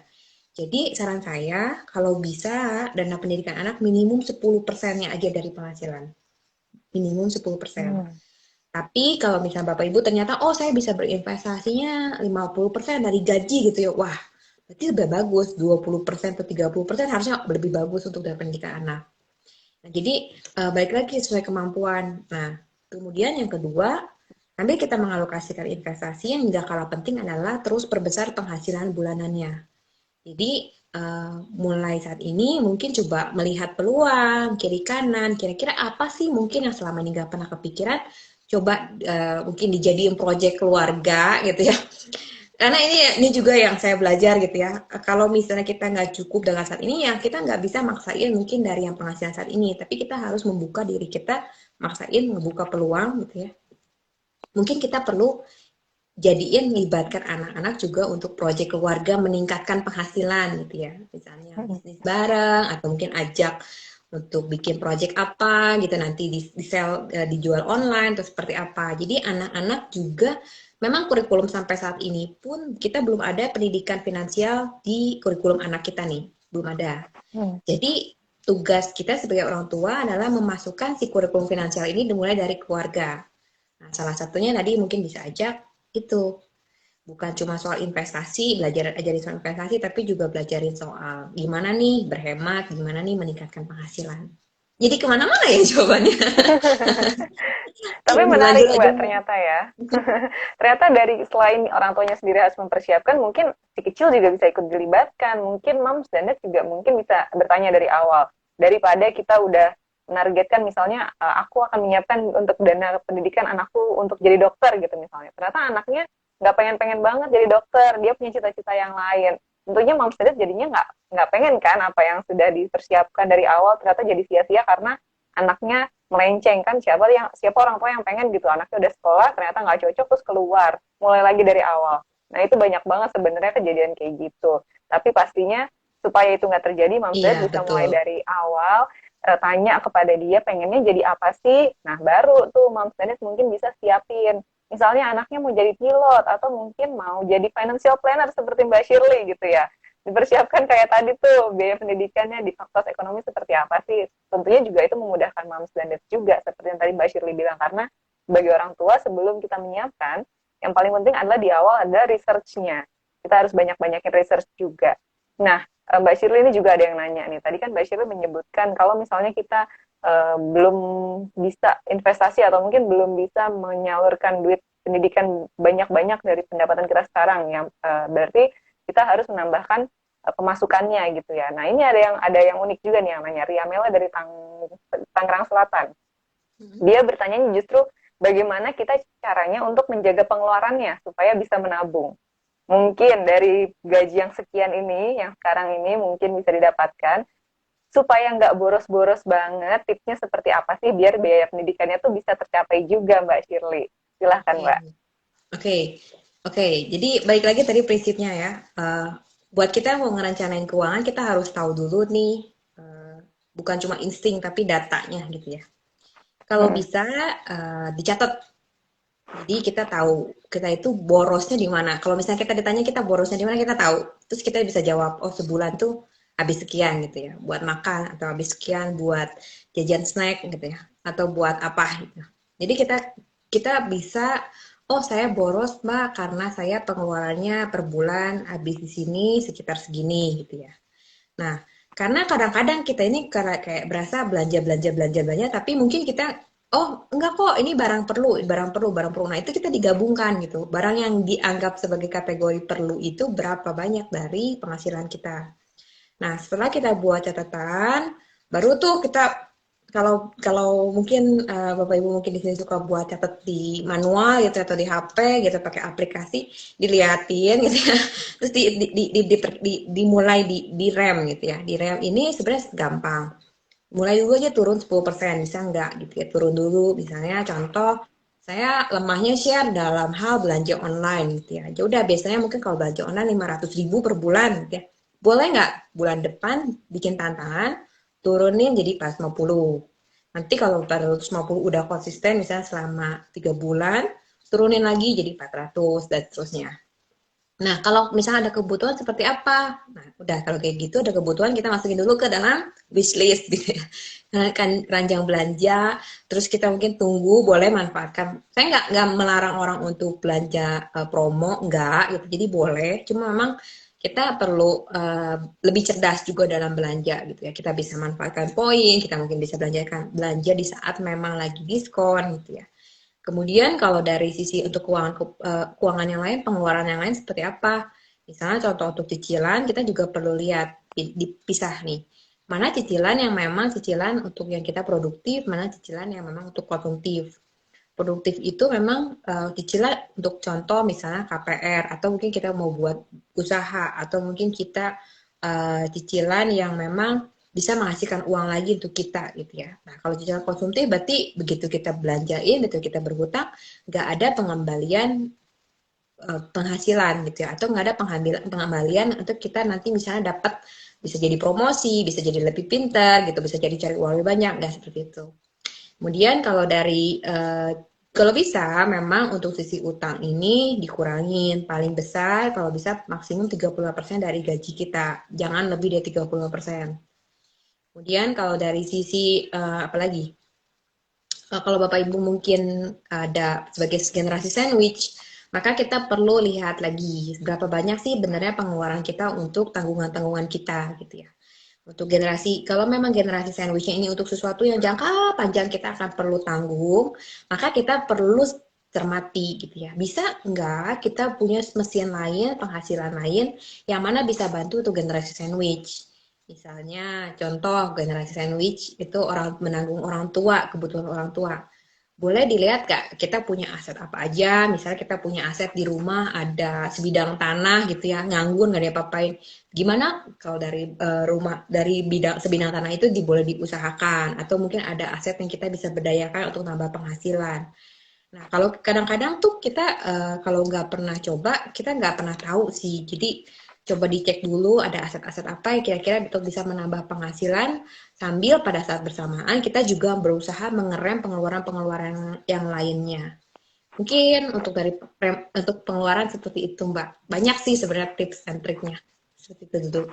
jadi saran saya, kalau bisa dana pendidikan anak minimum 10%-nya aja dari penghasilan. Minimum 10%.
Hmm.
Tapi kalau misalnya Bapak Ibu ternyata, oh saya bisa berinvestasinya 50% dari gaji gitu ya. Wah, berarti lebih bagus. 20% atau 30% harusnya lebih bagus untuk dana pendidikan anak. Nah, jadi balik lagi sesuai kemampuan. Nah, kemudian yang kedua, sambil kita mengalokasikan investasi yang tidak kalah penting adalah terus perbesar penghasilan bulanannya. Jadi mulai saat ini mungkin coba melihat peluang kiri kanan, kira-kira apa sih mungkin yang selama ini nggak pernah kepikiran, coba mungkin dijadiin proyek keluarga gitu ya. Karena ini juga yang saya belajar gitu ya. Kalau misalnya kita nggak cukup dengan saat ini ya kita nggak bisa maksain mungkin dari yang penghasilan saat ini, tapi kita harus membuka diri kita, maksain membuka peluang gitu ya. Mungkin kita perlu jadiin melibatkan anak-anak juga untuk proyek keluarga meningkatkan penghasilan gitu ya. Misalnya bisnis bareng atau mungkin ajak untuk bikin proyek apa gitu nanti di sell dijual online atau seperti apa. Jadi anak-anak juga memang kurikulum sampai saat ini pun kita belum ada pendidikan finansial di kurikulum anak kita nih, belum ada.
Hmm.
Jadi tugas kita sebagai orang tua adalah memasukkan si kurikulum finansial ini dimulai dari keluarga. Nah, salah satunya tadi mungkin bisa ajak itu bukan cuma soal investasi, belajar ajarin soal investasi, tapi juga belajarin soal gimana nih berhemat, gimana nih meningkatkan penghasilan. Jadi kemana-mana ya jawabannya.
Tapi
Lanjut
menarik
aja.
Mbak ternyata ya. Ternyata dari selain orang tuanya sendiri harus mempersiapkan, mungkin si kecil juga bisa ikut dilibatkan. Mungkin moms dan dad juga mungkin bisa bertanya dari awal. Daripada kita udah menargetkan misalnya aku akan menyiapkan untuk dana pendidikan anakku untuk jadi dokter gitu misalnya. Ternyata anaknya nggak pengen-pengen banget jadi dokter, dia punya cita-cita yang lain. Tentunya moms dan dad jadinya nggak pengen kan apa yang sudah dipersiapkan dari awal ternyata jadi sia-sia karena anaknya melenceng kan siapa orang tua yang pengen gitu anaknya udah sekolah ternyata nggak cocok terus keluar mulai lagi dari awal. Nah itu banyak banget sebenarnya kejadian kayak gitu. Tapi pastinya supaya itu nggak terjadi, Moms
Iya,
Dad bisa mulai
betul.
dari awal tanya kepada dia pengennya jadi apa sih. Nah, baru tuh Moms Planet mungkin bisa siapin. Misalnya anaknya mau jadi pilot atau mungkin mau jadi financial planner seperti Mbak Shirley gitu ya. Dipersiapkan kayak tadi tuh biaya pendidikannya di faktor ekonomi seperti apa sih. Tentunya juga itu memudahkan Moms Planet juga seperti yang tadi Mbak Shirley bilang karena bagi orang tua sebelum kita menyiapkan yang paling penting adalah di awal ada research-nya. Kita harus banyak-banyakin research juga. Nah, Mbak Shirley ini juga ada yang nanya nih. Tadi kan Mbak Shirley menyebutkan kalau misalnya kita belum bisa investasi atau mungkin belum bisa menyalurkan duit pendidikan banyak-banyak dari pendapatan kita sekarang, yang berarti kita harus menambahkan pemasukannya gitu ya. Nah ini ada yang unik juga nih namanya Riamela dari Tangerang Selatan. Dia bertanya justru bagaimana kita caranya untuk menjaga pengeluarannya supaya bisa menabung. Mungkin dari gaji yang sekian ini, yang sekarang ini mungkin bisa didapatkan, supaya nggak boros-boros banget, tipsnya seperti apa sih biar biaya pendidikannya tuh bisa tercapai juga Mbak Shirley? Silahkan
Oke,
Mbak.
oke, oke. Jadi balik lagi tadi prinsipnya ya. Buat kita mau ngerencanain keuangan, kita harus tahu dulu nih, eh, bukan cuma insting tapi datanya gitu ya. Kalau
Hmm.
bisa dicatat. Jadi kita tahu kita itu borosnya di mana. Kalau misalnya kita ditanya kita borosnya di mana, kita tahu. Terus kita bisa jawab, oh sebulan tuh habis sekian gitu ya, buat makan atau habis sekian buat jajan snack gitu ya, atau buat apa gitu. Jadi kita kita bisa, oh saya boros Mbak karena saya pengeluarannya per bulan habis di sini sekitar segini gitu ya. Nah, karena kadang-kadang kita ini kayak berasa belanja belanja belanja belanja, tapi mungkin kita oh enggak kok ini barang perlu barang perlu barang perlu. Nah itu kita digabungkan gitu. Barang yang dianggap sebagai kategori perlu itu berapa banyak dari penghasilan kita. Nah setelah kita buat catatan, baru tuh kita kalau kalau mungkin Bapak Ibu mungkin di sini suka buat catat di manual gitu atau di HP gitu pakai aplikasi, diliatin gitu ya. Terus dimulai di rem gitu ya. Di rem ini sebenarnya gampang. Mulai dulu aja turun 10%, bisa enggak gitu ya. Turun dulu misalnya contoh saya lemahnya share dalam hal belanja online gitu ya. Ya udah biasanya mungkin kalau belanja online 500.000 per bulan gitu ya. Boleh nggak bulan depan bikin tantangan turunin jadi 450. Nanti kalau 450 udah konsisten misalnya selama 3 bulan, turunin lagi jadi 400 dan seterusnya. Nah, kalau misalnya ada kebutuhan seperti apa? Nah, udah kalau kayak gitu ada kebutuhan kita masukin dulu ke dalam wishlist gitu ya. Nah, kan ranjang belanja, terus kita mungkin tunggu boleh manfaatkan. Saya nggak melarang orang untuk belanja promo, nggak gitu. Jadi boleh, cuma memang kita perlu lebih cerdas juga dalam belanja gitu ya. Kita bisa manfaatkan poin, kita mungkin bisa belanja di saat memang lagi diskon gitu ya. Kemudian kalau dari sisi untuk keuangan yang lain, pengeluaran yang lain seperti apa? Misalnya contoh untuk cicilan, kita juga perlu lihat dipisah nih. Mana cicilan yang memang cicilan untuk yang kita produktif, mana cicilan yang memang untuk konsumtif. Produktif itu memang cicilan untuk contoh misalnya KPR atau mungkin kita mau buat usaha atau mungkin kita cicilan yang memang bisa menghasilkan uang lagi untuk kita gitu ya. Nah kalau cicilan konsumtif berarti begitu kita belanjain, begitu kita berhutang, nggak ada pengembalian penghasilan gitu ya, atau nggak ada pengembalian untuk kita nanti misalnya dapat bisa jadi promosi, bisa jadi lebih pintar gitu, bisa jadi cari uang lebih banyak, nggak seperti itu. Kemudian kalau bisa memang untuk sisi utang ini dikurangin paling besar kalau bisa maksimum 30% dari gaji kita. Jangan lebih dari 30%. Kemudian kalau dari sisi apalagi kalau Bapak Ibu mungkin ada sebagai generasi sandwich, maka kita perlu lihat lagi berapa banyak sih benernya pengeluaran kita untuk tanggungan-tanggungan kita gitu ya. Untuk generasi, kalau memang generasi sandwichnya ini untuk sesuatu yang jangka panjang kita akan perlu tanggung, maka kita perlu cermati gitu ya. Bisa enggak kita punya mesin lain, penghasilan lain yang mana bisa bantu untuk generasi sandwich. Misalnya contoh generasi sandwich itu orang menanggung orang tua, kebutuhan orang tua. Boleh dilihat gak kita punya aset apa aja, misalnya kita punya aset di rumah ada sebidang tanah gitu ya, nganggur nggak diapa-apain. Gimana kalau dari rumah dari sebidang tanah itu boleh diusahakan atau mungkin ada aset yang kita bisa berdayakan untuk nambah penghasilan. Nah kalau kadang-kadang tuh kita kalau nggak pernah coba kita nggak pernah tahu sih. Jadi coba dicek dulu ada aset-aset apa yang kira-kira untuk bisa menambah penghasilan, sambil pada saat bersamaan kita juga berusaha mengerem pengeluaran-pengeluaran yang lainnya. Mungkin untuk pengeluaran seperti itu, Mbak. Banyak sih sebenarnya tips and triknya. Seperti itu dulu.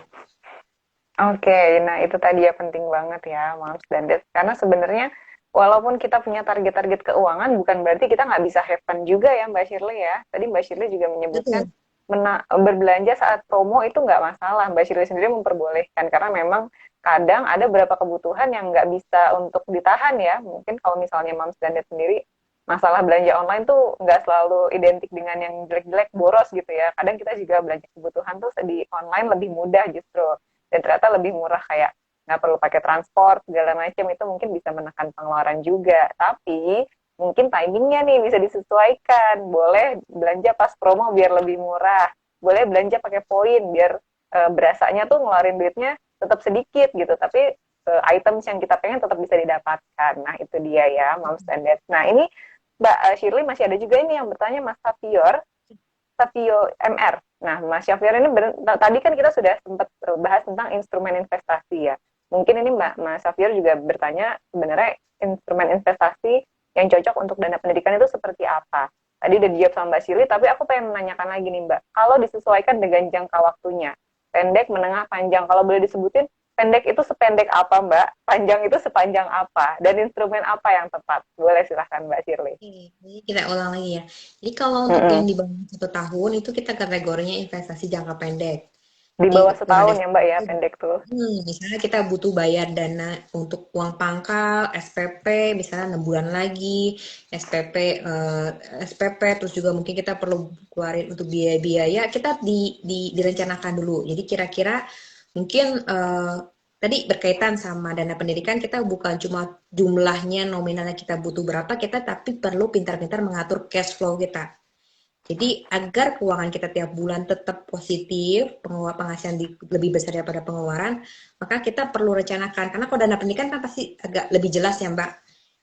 Oke, nah itu tadi ya penting banget ya, moms dan dad. Karena sebenarnya walaupun kita punya target-target keuangan, bukan berarti kita nggak bisa have fun juga ya, Mbak Shirley ya. Tadi Mbak Shirley juga menyebutkan
Betul.
berbelanja saat promo itu nggak masalah. Mbak Shirley sendiri memperbolehkan karena memang kadang ada beberapa kebutuhan yang nggak bisa untuk ditahan ya. Mungkin kalau misalnya moms dan dad sendiri, masalah belanja online tuh nggak selalu identik dengan yang jelek-jelek boros gitu ya. Kadang kita juga belanja kebutuhan tuh di online lebih mudah justru, dan ternyata lebih murah, kayak nggak perlu pakai transport segala macam, itu mungkin bisa menekan pengeluaran juga. Tapi mungkin timingnya nih bisa disesuaikan, boleh belanja pas promo biar lebih murah, boleh belanja pakai poin biar berasanya tuh ngeluarin duitnya tetap sedikit gitu, tapi items yang kita pengen tetap bisa didapatkan. Nah itu dia ya moms and dads. Nah ini Mbak Shirley, masih ada juga ini yang bertanya Mas Safior, Savio MR. Nah, Mas Syafir ini tadi kan kita sudah sempat bahas tentang instrumen investasi ya. Mungkin ini Mas Syafir juga bertanya sebenarnya instrumen investasi yang cocok untuk dana pendidikan itu seperti apa. Tadi udah dijawab sama Mbak Shirley, tapi aku pengen menanyakan lagi nih Mbak. Kalau disesuaikan dengan jangka waktunya, pendek, menengah, panjang, kalau boleh disebutin, pendek itu sependek apa Mbak? Panjang itu sepanjang apa? Dan instrumen apa yang tepat? Boleh silahkan Mbak Shirley.
Oke, jadi kita ulang lagi ya. Jadi kalau untuk yang
Mm-mm.
di bawah 1 tahun itu kita kategorinya investasi jangka pendek.
Di
Jadi
bawah
dana
setahun ya Mbak ya,
itu,
pendek tuh.
misalnya kita butuh bayar dana untuk uang pangkal, SPP, misalnya 6 bulan lagi, SPP, SPP, terus juga mungkin kita perlu keluarin untuk biaya-biaya, kita direncanakan dulu. Jadi kira-kira mungkin tadi berkaitan sama dana pendidikan, kita bukan cuma jumlahnya nominalnya kita butuh berapa, kita tapi perlu pintar-pintar mengatur cash flow kita. Jadi agar keuangan kita tiap bulan tetap positif, penghasilan lebih besar daripada pengeluaran, maka kita perlu rencanakan. Karena kalau dana pendidikan kan pasti agak lebih jelas ya Mbak.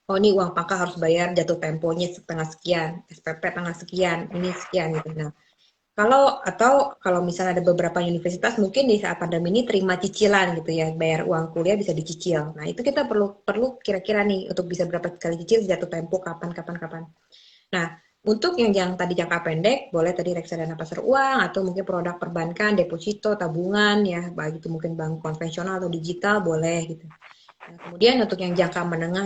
Oh ini uang pangkal harus bayar jatuh temponya setengah sekian, SPP tanggal sekian, ini sekian gitu. Nah, kalau misalnya ada beberapa universitas mungkin di saat pandemi ini terima cicilan gitu ya, bayar uang kuliah bisa dicicil. Nah itu kita perlu perlu kira-kira nih untuk bisa berapa kali cicil, jatuh tempo kapan kapan kapan. Nah, untuk yang tadi jangka pendek, boleh tadi reksadana pasar uang atau mungkin produk perbankan, deposito, tabungan ya, baik itu mungkin bank konvensional atau digital boleh gitu. Nah, kemudian untuk yang jangka menengah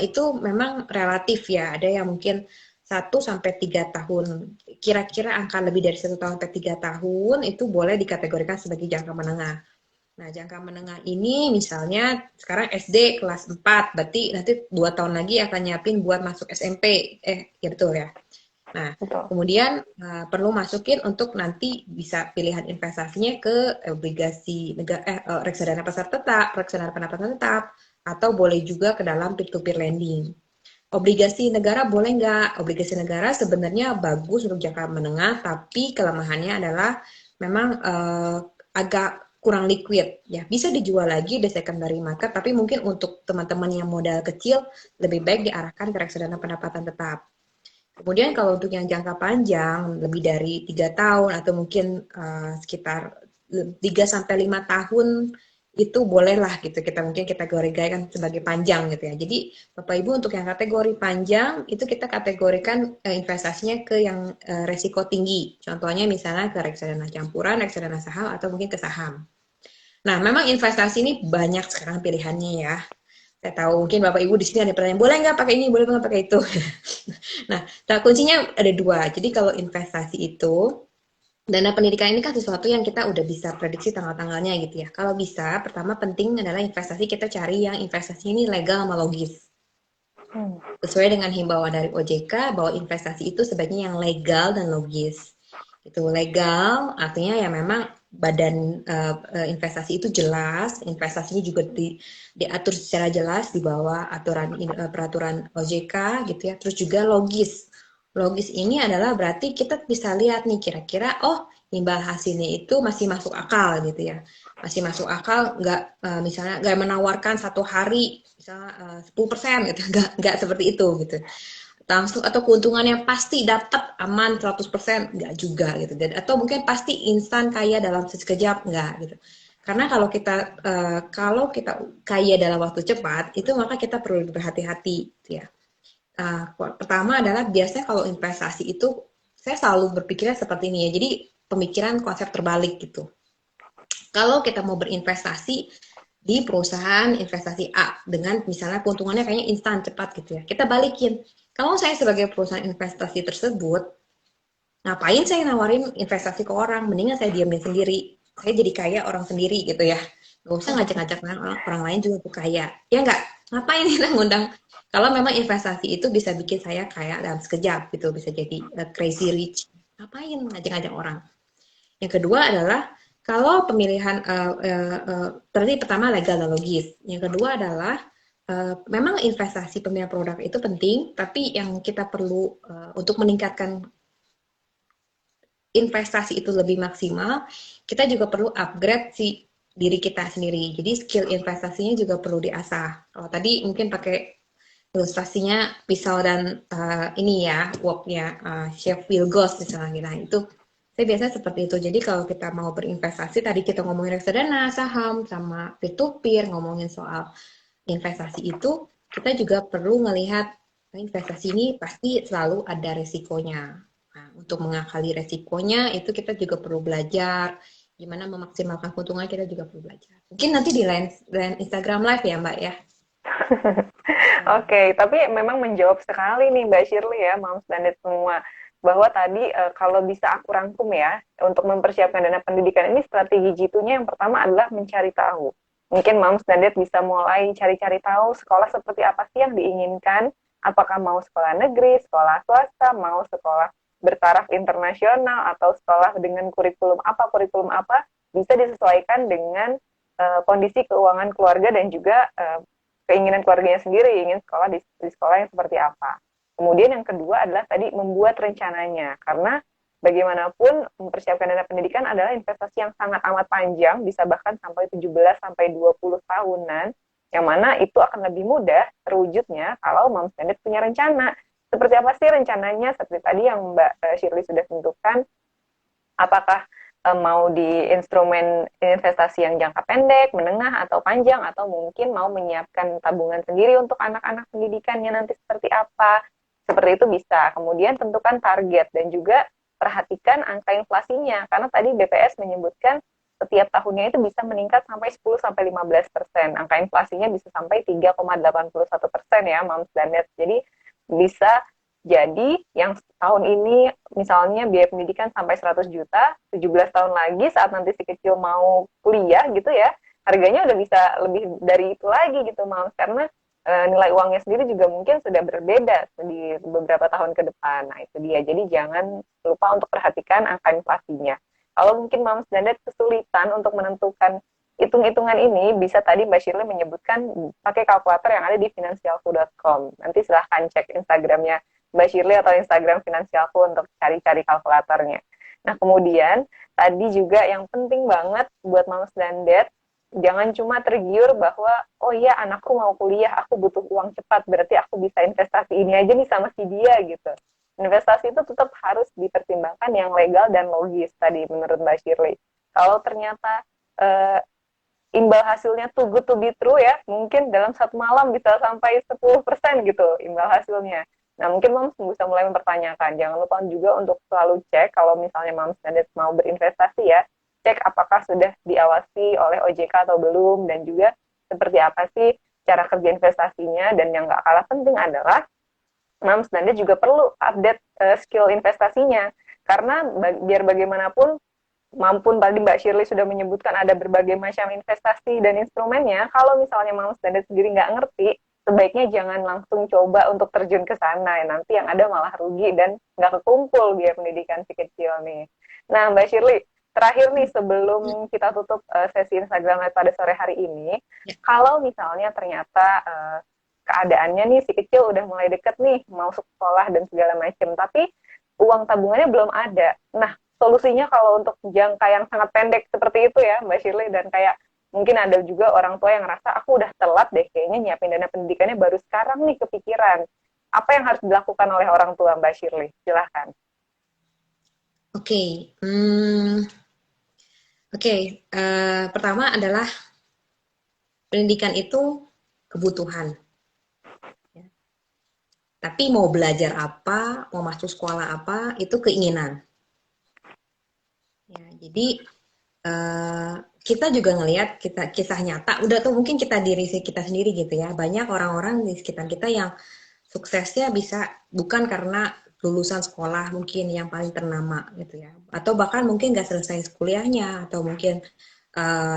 itu memang relatif ya. Ada yang mungkin 1 sampai 3 tahun. Kira-kira angka lebih dari 1 tahun sampai 3 tahun itu boleh dikategorikan sebagai jangka menengah. Nah, jangka menengah ini misalnya sekarang SD kelas 4, berarti nanti 2 tahun lagi akan nyiapin buat masuk SMP. Ya betul ya. Nah,
Betul.
kemudian perlu masukin untuk nanti bisa pilihan investasinya ke obligasi negara, reksadana pasar tetap, reksadana pendapatan tetap, atau boleh juga ke dalam peer-to-peer lending. Obligasi negara boleh nggak? Obligasi negara sebenarnya bagus untuk jangka menengah, tapi kelemahannya adalah memang agak kurang liquid ya. Bisa dijual lagi di secondary market, tapi mungkin untuk teman-teman yang modal kecil lebih baik diarahkan ke reksadana pendapatan tetap. Kemudian kalau untuk yang jangka panjang lebih dari 3 tahun atau mungkin sekitar 3 sampai 5 tahun itu bolehlah gitu kita mungkin kategorikan sebagai panjang gitu ya. Jadi Bapak Ibu untuk yang kategori panjang itu kita kategorikan investasinya ke yang resiko tinggi. Contohnya misalnya ke reksadana campuran, reksadana saham atau mungkin ke saham. Nah, memang investasi ini banyak sekarang pilihannya ya. Saya tahu mungkin Bapak Ibu di sini ada pertanyaan, boleh nggak pakai ini, boleh nggak pakai itu. Nah, kuncinya ada dua. Jadi kalau investasi itu, dana pendidikan ini kan sesuatu yang kita udah bisa prediksi tanggal-tanggalnya gitu ya. Kalau bisa, pertama penting adalah investasi kita cari yang investasi ini legal sama logis.
Hmm.
Sesuai dengan himbauan dari OJK bahwa investasi itu sebaiknya yang legal dan logis. Itu legal artinya ya memang badan investasi itu jelas, investasinya juga diatur secara jelas di bawah aturan peraturan OJK gitu ya. Terus juga logis. Logis ini adalah berarti kita bisa lihat nih kira-kira oh imbal hasilnya itu masih masuk akal gitu ya. Masih masuk akal nggak misalnya nggak menawarkan satu hari misalnya 10% gitu, nggak seperti itu gitu. Langsung atau keuntungan yang pasti dapat aman 100% nggak juga gitu. Dan atau mungkin pasti instan kaya dalam sekejap nggak gitu. Karena kalau kita kaya dalam waktu cepat itu maka kita perlu berhati-hati gitu ya. Pertama adalah biasanya kalau investasi itu saya selalu berpikirnya seperti ini ya. Jadi pemikiran konsep terbalik gitu. Kalau kita mau berinvestasi di perusahaan investasi A dengan misalnya keuntungannya kayaknya instan cepat gitu ya. Kita balikin. Kalau saya sebagai perusahaan investasi tersebut, ngapain saya nawarin investasi ke orang? Mendingan saya diamin sendiri. Saya jadi kaya orang sendiri gitu ya. Gak usah ngajak-ngajak orang lain juga untuk kaya. Ya nggak? Ngapain kita ngundang? Kalau memang investasi itu bisa bikin saya kaya dalam sekejap gitu. Bisa jadi crazy rich. Ngapain ngajak-ngajak orang? Yang kedua adalah kalau pemilihan tadi pertama legal dan logis. Yang kedua adalah memang investasi pemilihan produk itu penting, tapi yang kita perlu untuk meningkatkan investasi itu lebih maksimal, kita juga perlu upgrade si diri kita sendiri. Jadi skill investasinya juga perlu diasah. Kalau tadi mungkin pakai ilustrasinya pisau dan ini ya woknya Chef Wilgos misalnya, nah itu saya biasanya seperti itu. Jadi kalau kita mau berinvestasi, tadi kita ngomongin reksadana, saham, sama peer-to-peer, ngomongin soal investasi itu, kita juga perlu melihat investasi ini pasti selalu ada resikonya. Nah, untuk mengakali resikonya itu kita juga perlu belajar gimana memaksimalkan keuntungan, kita juga perlu belajar. Mungkin nanti di lain Instagram Live ya Mbak ya.
Oke, tapi memang menjawab sekali nih Mbak Shirley ya, Moms dan Dad semua. Bahwa tadi kalau bisa aku rangkum ya, untuk mempersiapkan dana pendidikan ini strategi jitunya yang pertama adalah mencari tahu. Mungkin Moms dan Dad bisa mulai cari-cari tahu sekolah seperti apa sih yang diinginkan, apakah mau sekolah negeri, sekolah swasta, mau sekolah bertaraf internasional, atau sekolah dengan kurikulum apa, bisa disesuaikan dengan kondisi keuangan keluarga dan juga keinginan keluarganya sendiri, ingin sekolah di sekolah yang seperti apa. Kemudian yang kedua adalah tadi membuat rencananya, karena bagaimanapun mempersiapkan dana pendidikan adalah investasi yang sangat amat panjang, bisa bahkan sampai 17 sampai 20 tahunan, yang mana itu akan lebih mudah terwujudnya kalau Moms dan Dad punya rencana. Seperti apa sih rencananya? Seperti tadi yang Mbak Shirley sudah tentukan, apakah mau di instrumen investasi yang jangka pendek, menengah, atau panjang, atau mungkin mau menyiapkan tabungan sendiri untuk anak-anak pendidikannya nanti seperti apa. Seperti itu bisa. Kemudian tentukan target dan juga perhatikan angka inflasinya. Karena tadi BPS menyebutkan setiap tahunnya itu bisa meningkat sampai 10-15%. Angka inflasinya bisa sampai 3,81% ya, Moms dan Dad. Jadi bisa jadi yang tahun ini misalnya biaya pendidikan sampai 100 juta, 17 tahun lagi saat nanti si kecil mau kuliah gitu ya, harganya udah bisa lebih dari itu lagi gitu Moms, karena nilai uangnya sendiri juga mungkin sudah berbeda di beberapa tahun ke depan. Nah itu dia, jadi jangan lupa untuk perhatikan angka inflasinya. Kalau mungkin Moms dan Dad kesulitan untuk menentukan hitung-hitungan ini, bisa tadi Mbak Shirley menyebutkan pakai kalkulator yang ada di finansialku.com. Nanti silahkan cek Instagramnya Mbak Shirley atau Instagram Finansialku untuk cari-cari kalkulatornya. Nah, kemudian tadi juga yang penting banget buat Moms dan Dad, jangan cuma tergiur bahwa, oh iya anakku mau kuliah, aku butuh uang cepat, berarti aku bisa investasi ini aja nih sama si dia gitu. Investasi itu tetap harus dipertimbangkan yang legal dan logis tadi menurut Mbak Shirley. Kalau ternyata imbal hasilnya too good to be true ya, mungkin dalam satu malam bisa sampai 10% gitu imbal hasilnya. Nah, mungkin Moms bisa mulai mempertanyakan. Jangan lupa juga untuk selalu cek kalau misalnya Moms dan Dad mau berinvestasi ya, cek apakah sudah diawasi oleh OJK atau belum, dan juga seperti apa sih cara kerja investasinya. Dan yang nggak kalah penting adalah Moms dan Dad juga perlu update skill investasinya. Karena biar bagaimanapun, maupun tadi Mbak Shirley sudah menyebutkan ada berbagai macam investasi dan instrumennya, kalau misalnya Moms dan Dad sendiri nggak ngerti, sebaiknya jangan langsung coba untuk terjun ke sana. Nanti yang ada malah rugi dan nggak kekumpul biaya pendidikan si kecil nih. Nah, Mbak Shirley, terakhir nih sebelum kita tutup sesi Instagram Live pada sore hari ini, kalau misalnya ternyata keadaannya nih si kecil udah mulai deket nih, mau sekolah dan segala macam, tapi uang tabungannya belum ada. Nah, solusinya kalau untuk jangka yang sangat pendek seperti itu ya, Mbak Shirley, dan kayak mungkin ada juga orang tua yang ngerasa aku udah telat deh kayaknya nyiapin dana pendidikannya baru sekarang nih kepikiran. Apa yang harus dilakukan oleh orang tua Mbak Shirley? Silahkan.
Oke, oke. Pertama adalah pendidikan itu kebutuhan. Ya. Tapi mau belajar apa, mau masuk sekolah apa, itu keinginan. Ya, jadi kita juga ngelihat kita kisah nyata, udah tuh mungkin kita diri kita sendiri gitu ya. Banyak orang-orang di sekitar kita yang suksesnya bisa bukan karena lulusan sekolah mungkin yang paling ternama gitu ya. Atau bahkan mungkin nggak selesai kuliahnya atau mungkin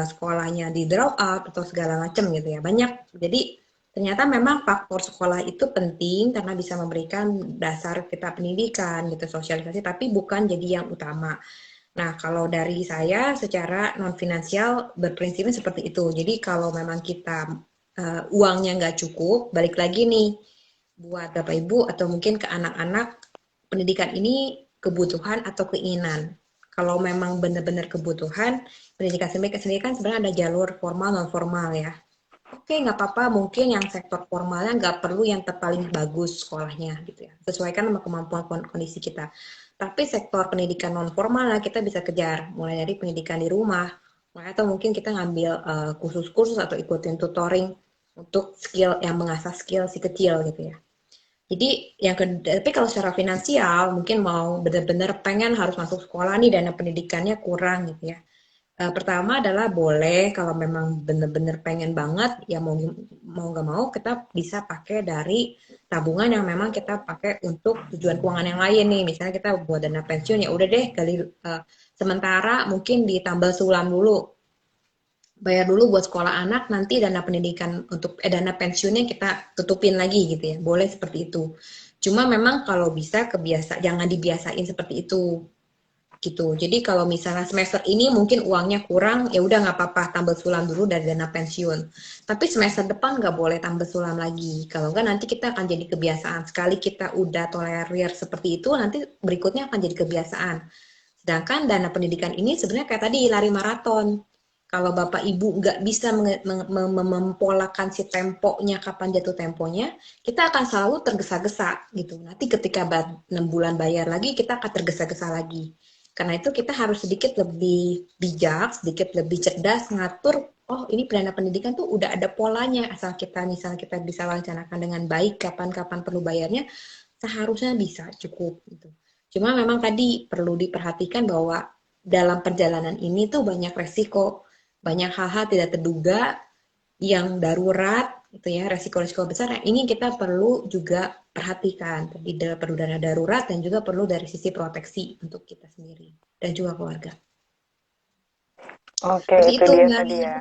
sekolahnya di drop out atau segala macam gitu ya. Banyak. Jadi ternyata memang faktor sekolah itu penting karena bisa memberikan dasar kita pendidikan gitu, sosialisasi, tapi bukan jadi yang utama. Nah, kalau dari saya secara non finansial berprinsipnya seperti itu. Jadi kalau memang kita uangnya nggak cukup, balik lagi nih buat Bapak Ibu atau mungkin ke anak-anak, pendidikan ini kebutuhan atau keinginan. Kalau memang benar-benar kebutuhan, pendidikan sendiri kan sebenarnya ada jalur formal non formal ya. Oke, nggak apa-apa. Mungkin yang sektor formalnya nggak perlu yang terpaling bagus sekolahnya gitu ya. Sesuaikan sama kemampuan kondisi kita. Tapi sektor pendidikan non formalnya kita bisa kejar. Mulai dari pendidikan di rumah, atau mungkin kita ngambil kursus-kursus atau ikutin tutoring untuk skill yang mengasah skill si kecil gitu ya. Jadi yang tapi kalau secara finansial mungkin mau benar-benar pengen harus masuk sekolah nih dana pendidikannya kurang gitu ya. Pertama adalah boleh kalau memang benar-benar pengen banget ya mau mau nggak mau kita bisa pakai dari tabungan yang memang kita pakai untuk tujuan keuangan yang lain nih. Misalnya kita buat dana pensiun ya udah deh kali sementara mungkin ditambal sulam dulu, bayar dulu buat sekolah anak, nanti dana pendidikan untuk dana pensiunnya kita tutupin lagi gitu ya. Boleh seperti itu. Cuma memang kalau bisa kebiasa jangan dibiasain seperti itu gitu. Jadi kalau misalnya semester ini mungkin uangnya kurang, ya udah nggak apa-apa tambah sulam dulu dari dana pensiun. Tapi semester depan nggak boleh tambah sulam lagi. Kalau nggak nanti kita akan jadi kebiasaan. Sekali kita udah tolerir seperti itu, nanti berikutnya akan jadi kebiasaan. Sedangkan dana pendidikan ini sebenarnya kayak tadi lari maraton. Kalau Bapak Ibu nggak bisa mempolakan si temponya, kapan jatuh temponya, kita akan selalu tergesa-gesa gitu. Nanti ketika 6 bulan bayar lagi, kita akan tergesa-gesa lagi. Karena itu kita harus sedikit lebih bijak, sedikit lebih cerdas ngatur, oh ini dana pendidikan tuh udah ada polanya, asal kita misalnya kita bisa laksanakan dengan baik, kapan-kapan perlu bayarnya, seharusnya bisa cukup gitu. Cuma memang tadi perlu diperhatikan bahwa dalam perjalanan ini tuh banyak resiko, banyak hal-hal tidak terduga yang darurat gitu ya, resiko-resiko besar yang ini kita perlu juga perhatikan. Tadi perlu dana darurat dan juga perlu dari sisi proteksi untuk kita sendiri dan juga keluarga.
Oke,
Seperti
itu
itu
dia
Mbak.
tadi ya.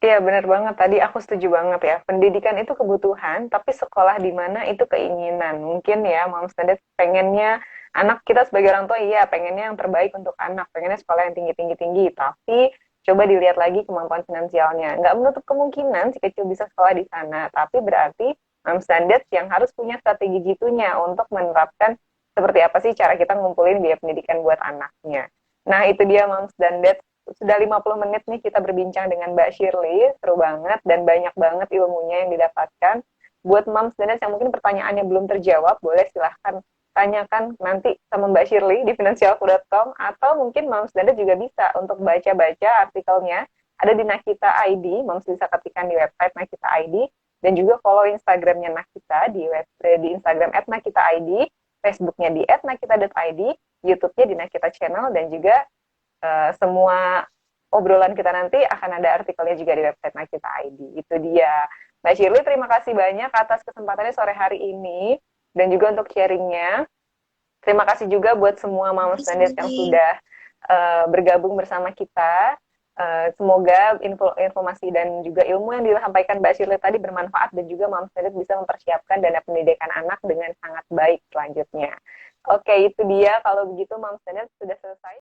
Iya, benar banget. Tadi aku setuju banget ya. Pendidikan itu kebutuhan, tapi sekolah di mana itu keinginan. Mungkin ya, Mom Standard pengennya anak kita sebagai orang tua, iya, pengennya yang terbaik untuk anak. Pengennya sekolah yang tinggi-tinggi-tinggi. Tapi coba dilihat lagi kemampuan finansialnya. Nggak menutup kemungkinan si kecil bisa sekolah di sana. Tapi berarti Mom Standard yang harus punya strategi gitunya untuk menerapkan seperti apa sih cara kita ngumpulin biaya pendidikan buat anaknya. Nah, itu dia Mom Standard, sudah 50 menit nih kita berbincang dengan Mbak Shirley, seru banget dan banyak banget ilmunya yang didapatkan. Buat Moms dan Dads yang mungkin pertanyaannya belum terjawab, boleh silahkan tanyakan nanti sama Mbak Shirley di finansialku.com atau mungkin Moms dan Dads juga bisa untuk baca-baca artikelnya ada di Nakita ID, Moms bisa ketikkan di website Nakita ID dan juga follow Instagramnya Nakita di Instagram @nakita_id, Facebooknya di @nakita.id, YouTube-nya di Nakita Channel dan juga semua obrolan kita nanti akan ada artikelnya juga di website Nakita ID. Itu dia. Mbak Shirley, terima kasih banyak atas kesempatannya sore hari ini dan juga untuk sharingnya. Terima kasih juga buat semua Mama Standard yang sudah bergabung bersama kita. Semoga informasi dan juga ilmu yang disampaikan Mbak Shirley tadi bermanfaat dan juga Mama Standard bisa mempersiapkan dana pendidikan anak dengan sangat baik selanjutnya. Oke, itu dia. Kalau begitu Mama Standard sudah selesai.